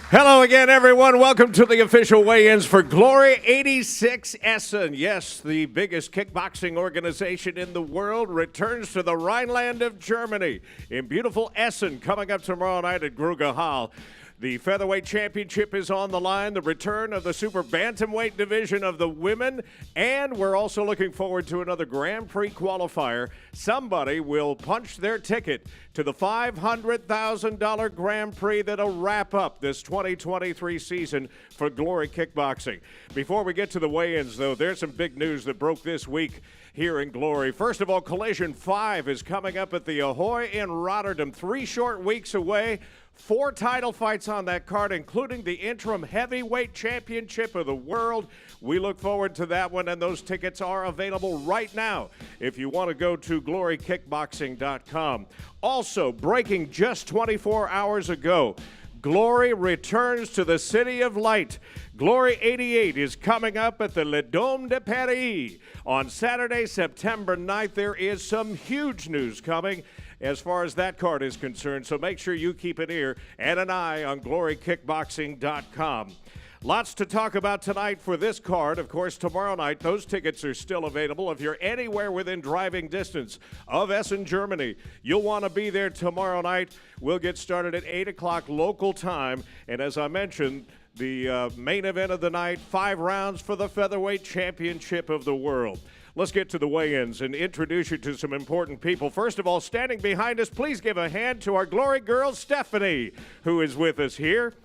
Hello again, everyone. Welcome to the official weigh-ins for Glory 86 Essen. Yes, the biggest kickboxing organization in the world returns to the Rhineland of Germany in beautiful Essen, coming up tomorrow night at Gruge Hall. The featherweight championship is on the line, the return of the super bantamweight division of the women, and we're also looking forward to another Grand Prix qualifier. Somebody will punch their ticket to the $500,000 Grand Prix that'll wrap up this 2023 season for Glory Kickboxing. Before we get to the weigh-ins, though, there's some big news that broke this week here in Glory. First of all, Collision 5 is coming up at the Ahoy in Rotterdam, 3 short weeks away. 4 title fights on that card, including the interim heavyweight championship of the world. We look forward to that one, and those tickets are available right now if you want to go to glorykickboxing.com. Also, breaking just 24 hours ago, Glory returns to the City of Light. Glory 88 is coming up at the Le Dôme de Paris on Saturday, September 9th. There is some huge news coming as far as that card is concerned, so make sure you keep an ear and an eye on glorykickboxing.com. Lots to talk about tonight for this card. Of course, tomorrow night, those tickets are still available. If you're anywhere within driving distance of Essen, Germany, you'll want to be there tomorrow night. We'll get started at 8 o'clock local time. And as I mentioned, the main event of the night, 5 rounds for the featherweight championship of the world. Let's get to the weigh-ins and introduce you to some important people. First of all, standing behind us, please give a hand to our Glory girl, Stephanie, who is with us here.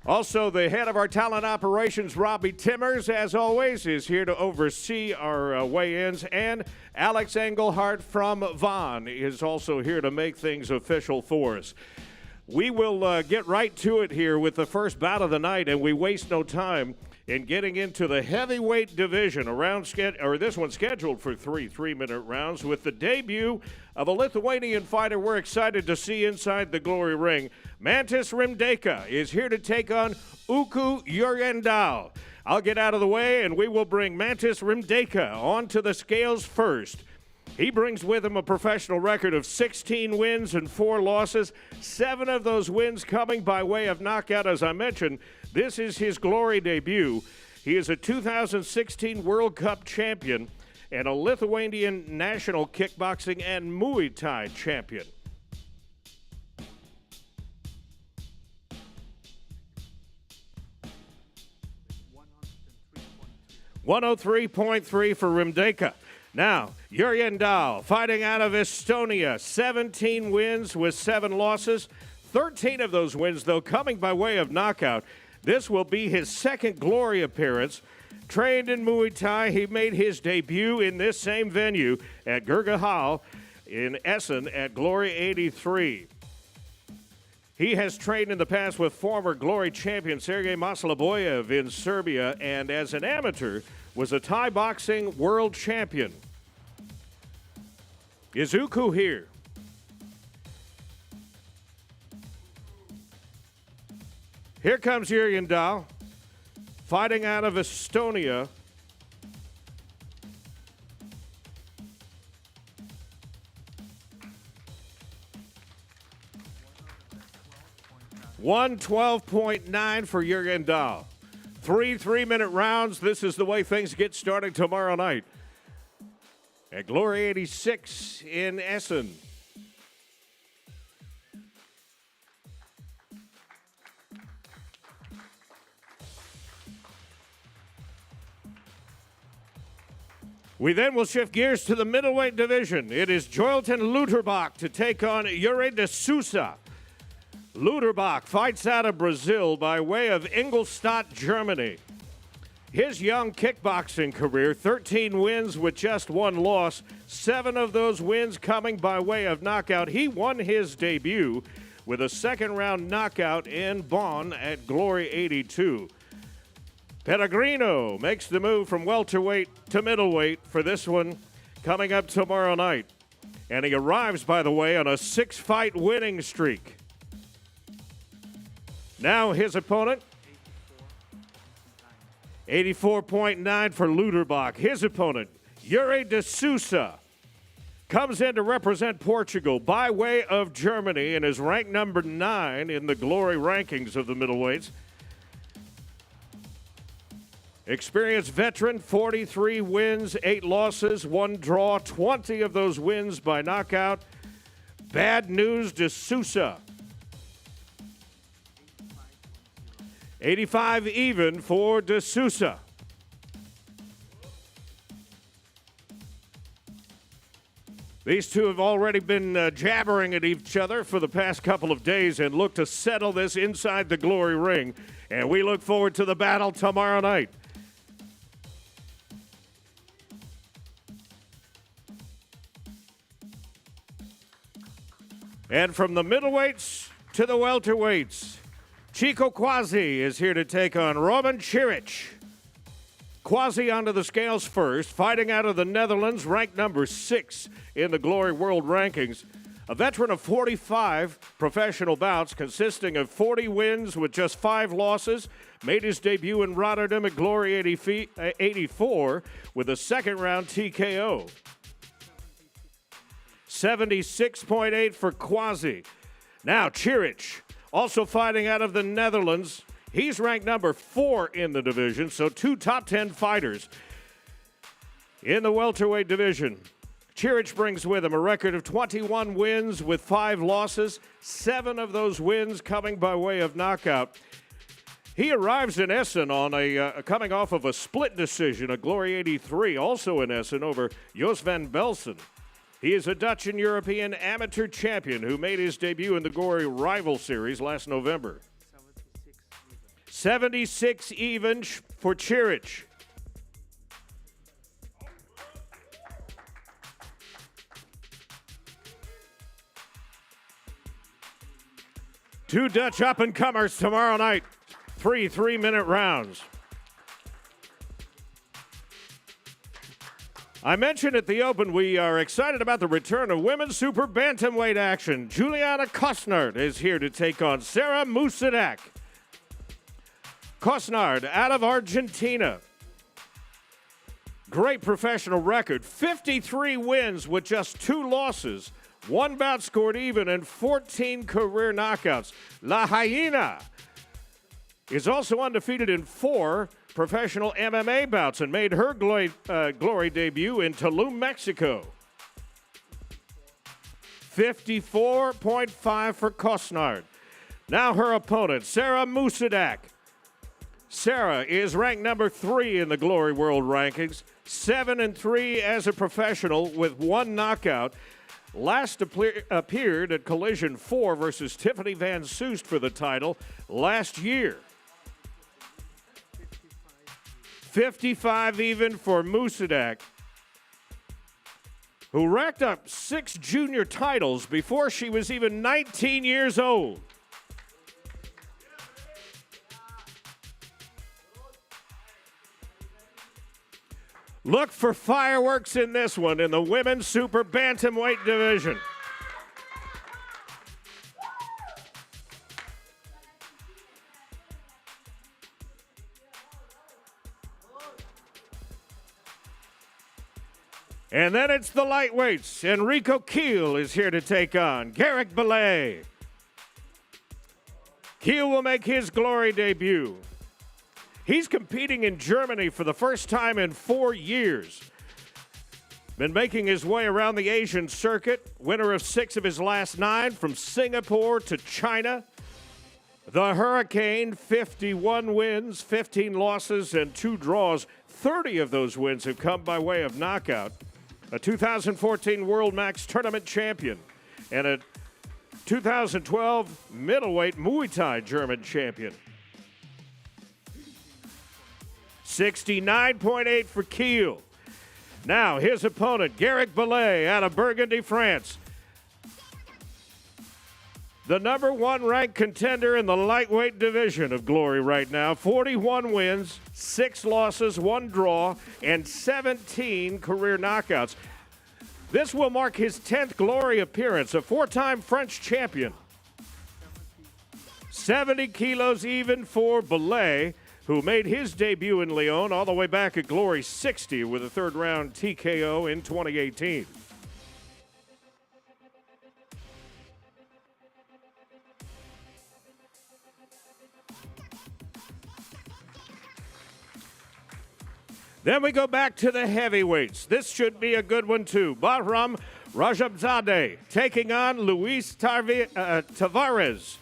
Also, the head of our talent operations, Robbie Timmers, as always, is here to oversee our weigh-ins. And Alex Engelhardt from Vaughn is also here to make things official for us. We will get right to it here with the first bout of the night, and we waste no time in getting into the heavyweight division. This one scheduled for 3 3-minute rounds with the debut of a Lithuanian fighter we're excited to see inside the Glory ring. Mantis Rimdeka is here to take on Uku Jurgendal. I'll get out of the way, and we will bring Mantis Rimdeka onto the scales first. He brings with him a professional record of 16 wins and 4 losses, 7 of those wins coming by way of knockout. As I mentioned, this is his Glory debut. He is a 2016 World Cup champion and a Lithuanian national kickboxing and Muay Thai champion. $103.3 for Rimdeka. Now, Jurgendal, fighting out of Estonia, 17 wins with 7 losses. 13 of those wins, though, coming by way of knockout. This will be his second Glory appearance. Trained in Muay Thai, he made his debut in this same venue at Gruge Hall in Essen at Glory 83. He has trained in the past with former Glory champion Sergey Masloboyev in Serbia, and as an amateur was a Thai boxing world champion. Is Uku here? Here comes Jurgendal, fighting out of Estonia. $112.9 for Jurgendal. 3 3-minute rounds. This is the way things get started tomorrow night at Glory 86 in Essen. We then will shift gears to the middleweight division. It is Joelton Luterbach to take on Yuri de Sousa. Luterbach fights out of Brazil by way of Ingolstadt, Germany. His young kickboxing career, 13 wins with just 1 loss, 7 of those wins coming by way of knockout. He won his debut with a second-round knockout in Bonn at Glory 82. Pellegrino makes the move from welterweight to middleweight for this one coming up tomorrow night. And he arrives, by the way, on a 6-fight winning streak. Now his opponent, 84.9 for Luterbach. His opponent, Yuri de Sousa, comes in to represent Portugal by way of Germany and is ranked number 9 in the glory rankings of the middleweights. Experienced veteran, 43 wins, 8 losses, 1 draw, 20 of those wins by knockout. Bad news de Sousa. 85 even for de Sousa. These two have already been jabbering at each other for the past couple of days and look to settle this inside the glory ring. And we look forward to the battle tomorrow night. And from the middleweights to the welterweights, Chico Quasi is here to take on Roman Ciric. Quasi onto the scales first, fighting out of the Netherlands, ranked number 6 in the Glory World Rankings. A veteran of 45 professional bouts, consisting of 40 wins with just 5 losses, made his debut in Rotterdam at Glory 84 with a second-round TKO. 76.8 for Quasi. Now Ciric, also fighting out of the Netherlands. He's ranked number 4 in the division, so 2 top 10 fighters in the welterweight division. Ciric brings with him a record of 21 wins with 5 losses, 7 of those wins coming by way of knockout. He arrives in Essen on coming off of a split decision at Glory 83, also in Essen over Jos van Belsen. He is a Dutch and European amateur champion who made his debut in the Glory Rival Series last November. 76 even for Ciric. Two Dutch up-and-comers tomorrow night. 3 3-minute rounds. I mentioned at the open we are excited about the return of women's super bantamweight action. Juliana Kostnard is here to take on Sarah Musadak. Kostnard out of Argentina. Great professional record. 53 wins with just 2 losses. 1 bout scored even and 14 career knockouts. La Hyena is also undefeated in 4 professional MMA bouts and made her glory debut in Tulum, Mexico. 54.5 for Kostnard. Now her opponent, Sarah Musadak. Sarah is ranked number 3 in the Glory World Rankings, 7-3 as a professional with 1 knockout. Last appeared at Collision 4 versus Tiffany Van Soest for the title last year. 55 even for Musadak, who racked up 6 junior titles before she was even 19 years old. Look for fireworks in this one in the women's super bantamweight division. And then it's the lightweights. Enrico Kiel is here to take on Garrick Belay. Kiel will make his glory debut. He's competing in Germany for the first time in 4 years. Been making his way around the Asian circuit, winner of 6 of his last 9 from Singapore to China. The Hurricane, 51 wins, 15 losses, and 2 draws. 30 of those wins have come by way of knockout. A 2014 World Max Tournament champion and a 2012 Middleweight Muay Thai German champion. 69.8 for Kiel. Now his opponent, Garrick Belay out of Burgundy, France. The number 1 ranked contender in the lightweight division of Glory right now. 41 wins, 6 losses, 1 draw, and 17 career knockouts. This will mark his 10th Glory appearance, a 4-time French champion. 70 kilos even for Belay, who made his debut in Lyon all the way back at Glory 60 with a 3rd round TKO in 2018. Then we go back to the heavyweights. This should be a good one, too. Bahram Rajabzadeh taking on Luis Tavares.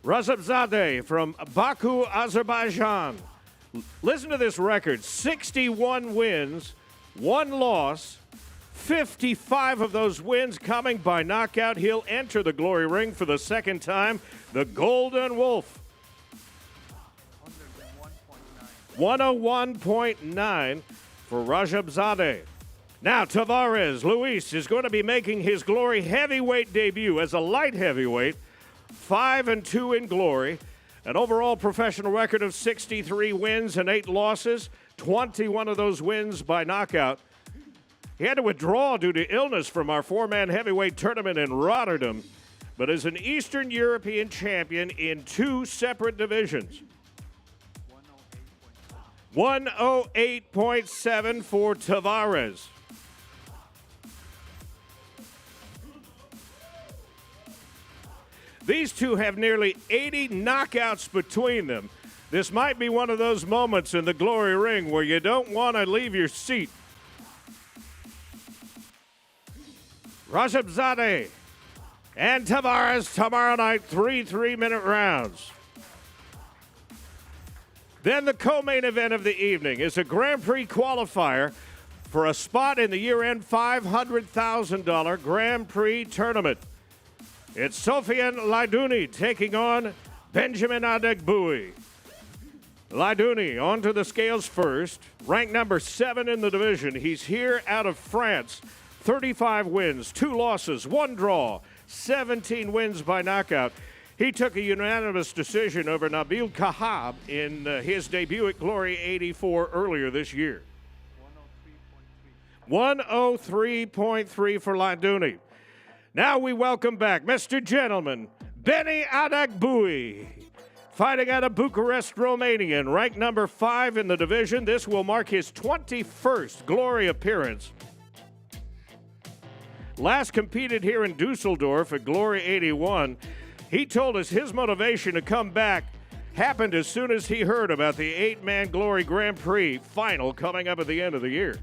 Rajabzadeh from Baku, Azerbaijan. Listen to this record. 61 wins, 1 loss, 55 of those wins coming by knockout. He'll enter the glory ring for the second time. The Golden Wolf. 101.9 for Rajabzadeh. Now Tavares, Luis, is going to be making his glory heavyweight debut as a light heavyweight. 5-2 in glory. An overall professional record of 63 wins and 8 losses. 21 of those wins by knockout. He had to withdraw due to illness from our 4-man heavyweight tournament in Rotterdam, but is an Eastern European champion in 2 separate divisions. 108.7 for Tavares. These two have nearly 80 knockouts between them. This might be one of those moments in the glory ring where you don't want to leave your seat. Rajabzadeh and Tavares tomorrow night, 3 3-minute rounds. Then the co-main event of the evening is a Grand Prix qualifier for a spot in the year-end $500,000 Grand Prix tournament. It's Sofiane Ladouni taking on Benjamin Adegboui. Ladouni onto the scales first, ranked number 7 in the division. He's here out of France. 35 wins, 2 losses, 1 draw, 17 wins by knockout. He took a unanimous decision over Nabil Kahab in his debut at Glory 84 earlier this year. 103.3 for Ladouni. Now we welcome back Mr. Gentleman, Benny Adegboui, fighting out of Bucharest, Romania, ranked number 5 in the division. This will mark his 21st Glory appearance. Last competed here in Dusseldorf at Glory 81. He told us his motivation to come back happened as soon as he heard about the 8-man Glory Grand Prix final coming up at the end of the year.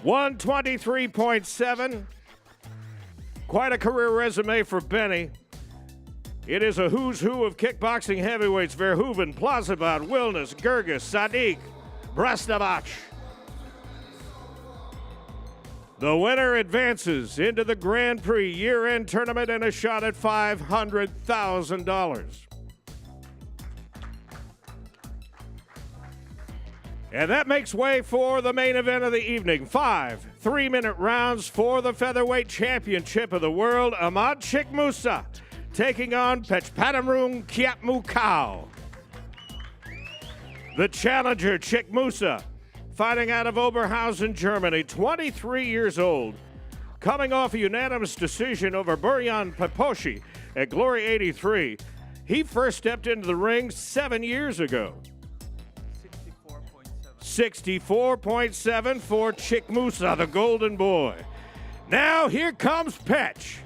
123.7. Quite a career resume for Benny. It is a who's who of kickboxing heavyweights: Verhoeven, Plazibat, Wilness, Gerges, Sadiq, Brastavac. The winner advances into the Grand Prix year-end tournament and a shot at $500,000. And that makes way for the main event of the evening. 5 3-minute rounds for the featherweight championship of the world. Ahmad Chikmusa taking on Pechpatamrung Kiatmukau. The challenger, Chikmusa, fighting out of Oberhausen, Germany, 23 years old, coming off a unanimous decision over Buryan Paposhi at Glory 83. He first stepped into the ring 7 years ago. 64.7 for Chikmusa, the golden boy. Now here comes Pech.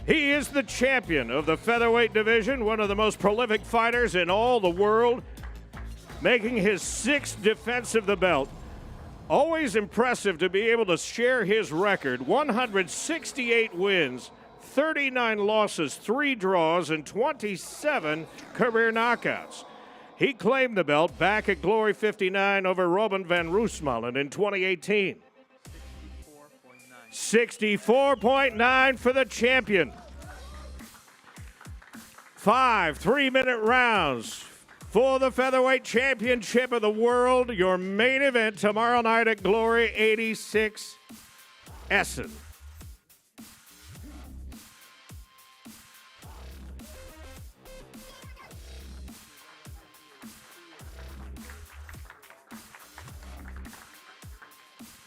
He is the champion of the featherweight division, one of the most prolific fighters in all the world, making his 6th defense of the belt. Always impressive to be able to share his record. 168 wins, 39 losses, 3 draws, and 27 career knockouts. He claimed the belt back at Glory 59 over Robin van Roosmalen in 2018. 64.9 for the champion. 5 3-minute rounds for the featherweight championship of the world. Your main event tomorrow night at Glory 86 Essen.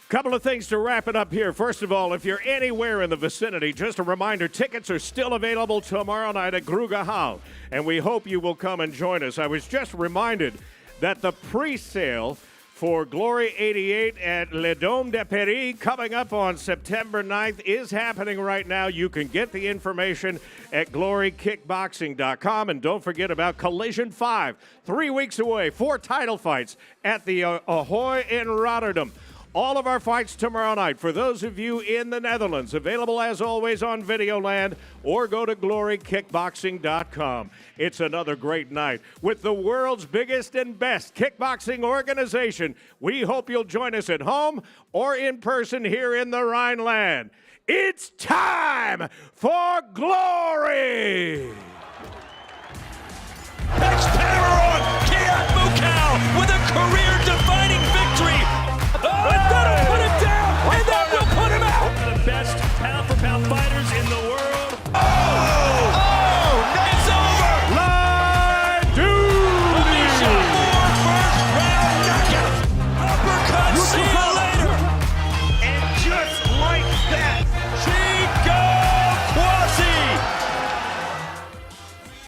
Couple of things to wrap it up here. First of all, if you're anywhere in the vicinity, just a reminder, tickets are still available tomorrow night at Gruga Hall, and we hope you will come and join us. I was just reminded that the pre-sale for Glory 88 at Le Dôme de Paris coming up on September 9th is happening right now. You can get the information at glorykickboxing.com. And don't forget about Collision 5, 3 weeks away, 4 title fights at the Ahoy in Rotterdam. All of our fights tomorrow night. For those of you in the Netherlands, available as always on Videoland, or go to glorykickboxing.com. It's another great night with the world's biggest and best kickboxing organization. We hope you'll join us at home or in person here in the Rhineland. It's time for Glory! Kiat Mukau with a career-defining victory. Oh,